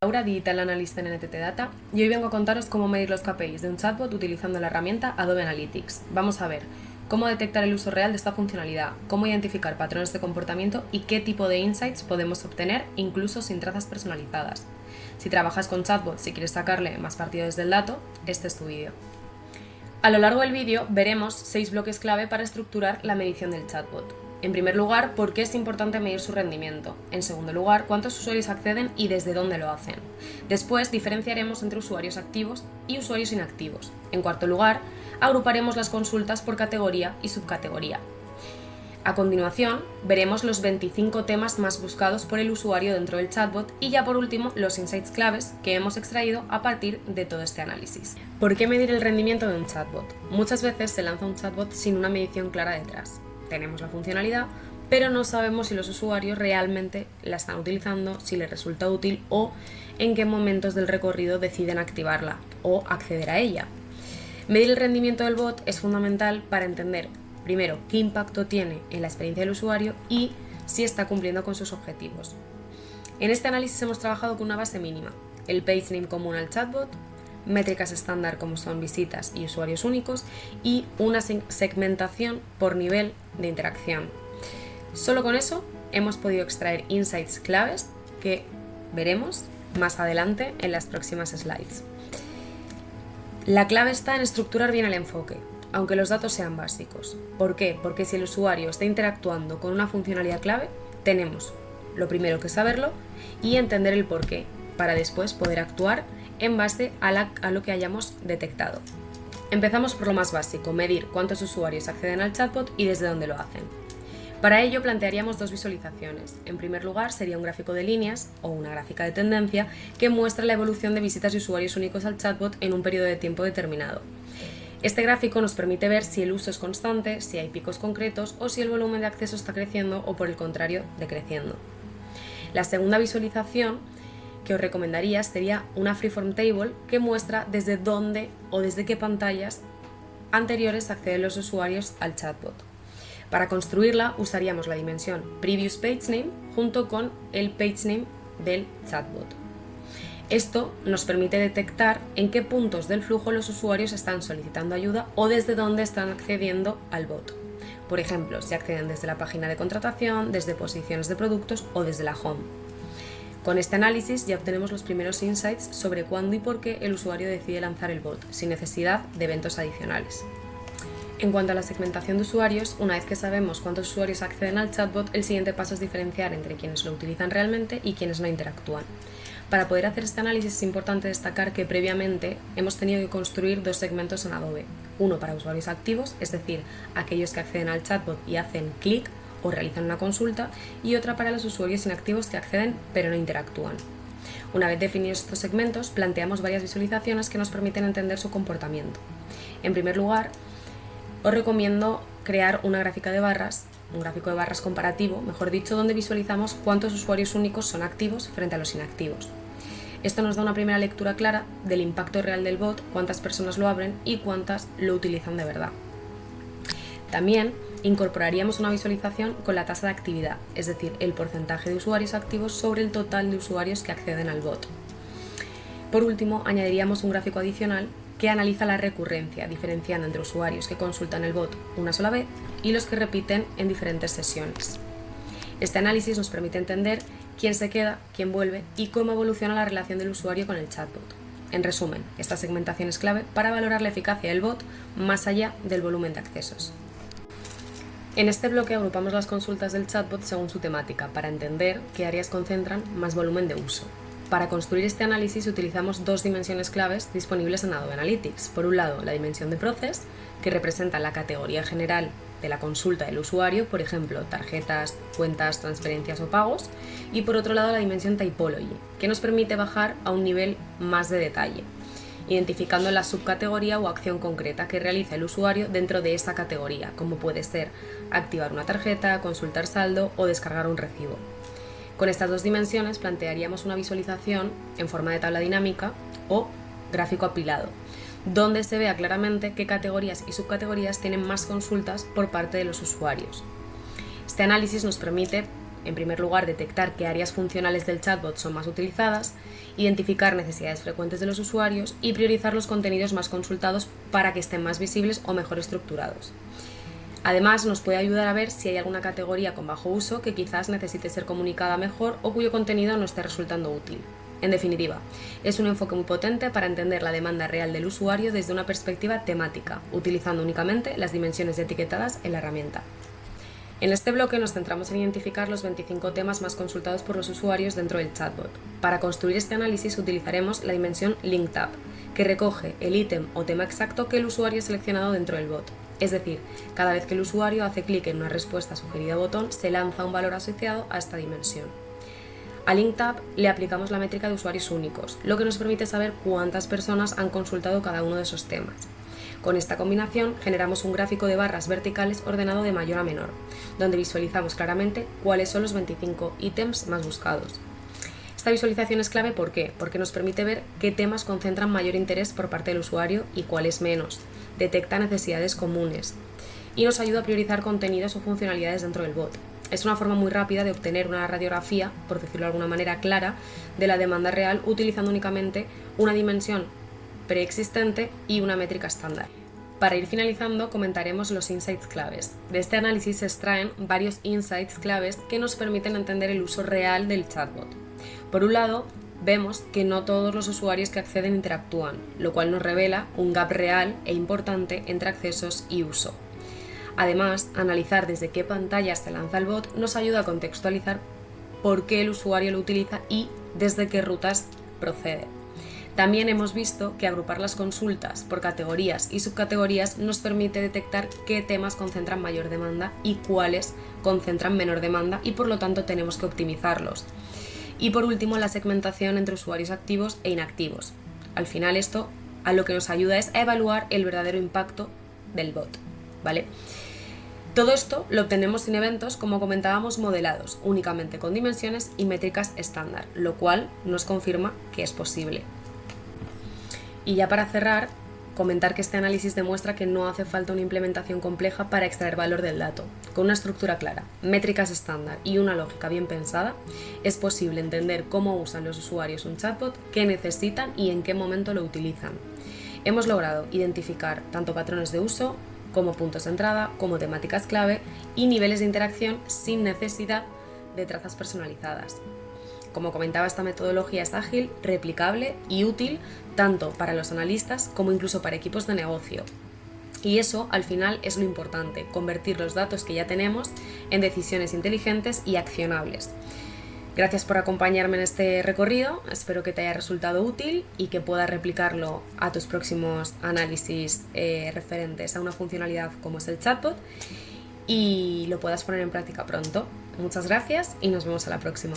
Laura, Digital Analyst en NTT Data, y hoy vengo a contaros cómo medir los KPIs de un chatbot utilizando la herramienta Adobe Analytics. Vamos a ver cómo detectar el uso real de esta funcionalidad, cómo identificar patrones de comportamiento y qué tipo de insights podemos obtener incluso sin trazas personalizadas. Si trabajas con chatbots y quieres sacarle más partido desde el dato, este es tu vídeo. A lo largo del vídeo veremos 6 bloques clave para estructurar la medición del chatbot. En primer lugar, por qué es importante medir su rendimiento. En segundo lugar, cuántos usuarios acceden y desde dónde lo hacen. Después, diferenciaremos entre usuarios activos y usuarios inactivos. En cuarto lugar, agruparemos las consultas por categoría y subcategoría. A continuación, veremos los 25 temas más buscados por el usuario dentro del chatbot y ya por último, los insights claves que hemos extraído a partir de todo este análisis. ¿Por qué medir el rendimiento de un chatbot? Muchas veces se lanza un chatbot sin una medición clara detrás. Tenemos la funcionalidad, pero no sabemos si los usuarios realmente la están utilizando, si les resulta útil o en qué momentos del recorrido deciden activarla o acceder a ella. Medir el rendimiento del bot es fundamental para entender, primero, qué impacto tiene en la experiencia del usuario y si está cumpliendo con sus objetivos. En este análisis hemos trabajado con una base mínima, el pagename común al chatbot, métricas estándar como son visitas y usuarios únicos y una segmentación por nivel de interacción. Solo con eso hemos podido extraer insights claves que veremos más adelante en las próximas slides. La clave está en estructurar bien el enfoque, aunque los datos sean básicos. ¿Por qué? Porque si el usuario está interactuando con una funcionalidad clave, tenemos lo primero que saberlo y entender el porqué, para después poder actuar en base a lo que hayamos detectado. Empezamos por lo más básico, medir cuántos usuarios acceden al chatbot y desde dónde lo hacen. Para ello plantearíamos dos visualizaciones. En primer lugar sería un gráfico de líneas o una gráfica de tendencia que muestra la evolución de visitas y usuarios únicos al chatbot en un periodo de tiempo determinado. Este gráfico nos permite ver si el uso es constante, si hay picos concretos o si el volumen de acceso está creciendo o por el contrario decreciendo. La segunda visualización que os recomendaría sería una freeform table que muestra desde dónde o desde qué pantallas anteriores acceden los usuarios al chatbot. Para construirla usaríamos la dimensión previous pagename junto con el pagename del chatbot. Esto nos permite detectar en qué puntos del flujo los usuarios están solicitando ayuda o desde dónde están accediendo al bot. Por ejemplo, si acceden desde la página de contratación, desde posiciones de productos o desde la home. Con este análisis ya obtenemos los primeros insights sobre cuándo y por qué el usuario decide lanzar el bot, sin necesidad de eventos adicionales. En cuanto a la segmentación de usuarios, una vez que sabemos cuántos usuarios acceden al chatbot, el siguiente paso es diferenciar entre quienes lo utilizan realmente y quienes no interactúan. Para poder hacer este análisis es importante destacar que previamente hemos tenido que construir dos segmentos en Adobe. Uno para usuarios activos, es decir, aquellos que acceden al chatbot y hacen clic o realizan una consulta, y otra para los usuarios inactivos que acceden pero no interactúan. Una vez definidos estos segmentos, planteamos varias visualizaciones que nos permiten entender su comportamiento. En primer lugar, os recomiendo crear una gráfica de barras, un gráfico de barras comparativo, mejor dicho, donde visualizamos cuántos usuarios únicos son activos frente a los inactivos. Esto nos da una primera lectura clara del impacto real del bot, cuántas personas lo abren y cuántas lo utilizan de verdad. También incorporaríamos una visualización con la tasa de actividad, es decir, el porcentaje de usuarios activos sobre el total de usuarios que acceden al bot. Por último, añadiríamos un gráfico adicional que analiza la recurrencia, diferenciando entre usuarios que consultan el bot una sola vez y los que repiten en diferentes sesiones. Este análisis nos permite entender quién se queda, quién vuelve y cómo evoluciona la relación del usuario con el chatbot. En resumen, esta segmentación es clave para valorar la eficacia del bot más allá del volumen de accesos. En este bloque agrupamos las consultas del chatbot según su temática para entender qué áreas concentran más volumen de uso. Para construir este análisis utilizamos dos dimensiones claves disponibles en Adobe Analytics. Por un lado, la dimensión de Process, que representa la categoría general de la consulta del usuario, por ejemplo, tarjetas, cuentas, transferencias o pagos, y por otro lado la dimensión Typology, que nos permite bajar a un nivel más de detalle, identificando la subcategoría o acción concreta que realiza el usuario dentro de esa categoría, como puede ser activar una tarjeta, consultar saldo o descargar un recibo. Con estas dos dimensiones plantearíamos una visualización en forma de tabla dinámica o gráfico apilado, donde se vea claramente qué categorías y subcategorías tienen más consultas por parte de los usuarios. Este análisis nos permite En primer lugar, detectar qué áreas funcionales del chatbot son más utilizadas, identificar necesidades frecuentes de los usuarios y priorizar los contenidos más consultados para que estén más visibles o mejor estructurados. Además, nos puede ayudar a ver si hay alguna categoría con bajo uso que quizás necesite ser comunicada mejor o cuyo contenido no esté resultando útil. En definitiva, es un enfoque muy potente para entender la demanda real del usuario desde una perspectiva temática, utilizando únicamente las dimensiones etiquetadas en la herramienta. En este bloque nos centramos en identificar los 25 temas más consultados por los usuarios dentro del chatbot. Para construir este análisis utilizaremos la dimensión LinkTab, que recoge el ítem o tema exacto que el usuario ha seleccionado dentro del bot. Es decir, cada vez que el usuario hace clic en una respuesta sugerida botón, se lanza un valor asociado a esta dimensión. A LinkTab le aplicamos la métrica de usuarios únicos, lo que nos permite saber cuántas personas han consultado cada uno de esos temas. Con esta combinación generamos un gráfico de barras verticales ordenado de mayor a menor, donde visualizamos claramente cuáles son los 25 ítems más buscados. Esta visualización es clave ¿por qué? Porque nos permite ver qué temas concentran mayor interés por parte del usuario y cuáles menos, detecta necesidades comunes y nos ayuda a priorizar contenidos o funcionalidades dentro del bot. Es una forma muy rápida de obtener una radiografía, por decirlo de alguna manera clara, de la demanda real utilizando únicamente una dimensión preexistente y una métrica estándar. Para ir finalizando, comentaremos los insights claves. De este análisis se extraen varios insights claves que nos permiten entender el uso real del chatbot. Por un lado, vemos que no todos los usuarios que acceden interactúan, lo cual nos revela un gap real e importante entre accesos y uso. Además, analizar desde qué pantallas se lanza el bot nos ayuda a contextualizar por qué el usuario lo utiliza y desde qué rutas procede. También hemos visto que agrupar las consultas por categorías y subcategorías nos permite detectar qué temas concentran mayor demanda y cuáles concentran menor demanda y por lo tanto tenemos que optimizarlos. Y por último, la segmentación entre usuarios activos e inactivos. Al final esto a lo que nos ayuda es a evaluar el verdadero impacto del bot, ¿vale? Todo esto lo obtenemos sin eventos, como comentábamos, modelados, únicamente con dimensiones y métricas estándar, lo cual nos confirma que es posible. Y ya para cerrar, comentar que este análisis demuestra que no hace falta una implementación compleja para extraer valor del dato. Con una estructura clara, métricas estándar y una lógica bien pensada, es posible entender cómo usan los usuarios un chatbot, qué necesitan y en qué momento lo utilizan. Hemos logrado identificar tanto patrones de uso, como puntos de entrada, como temáticas clave y niveles de interacción sin necesidad de trazas personalizadas. Como comentaba, esta metodología es ágil, replicable y útil tanto para los analistas como incluso para equipos de negocio. Y eso, al final, es lo importante, convertir los datos que ya tenemos en decisiones inteligentes y accionables. Gracias por acompañarme en este recorrido, espero que te haya resultado útil y que puedas replicarlo a tus próximos análisis referentes a una funcionalidad como es el chatbot y lo puedas poner en práctica pronto. Muchas gracias y nos vemos a la próxima.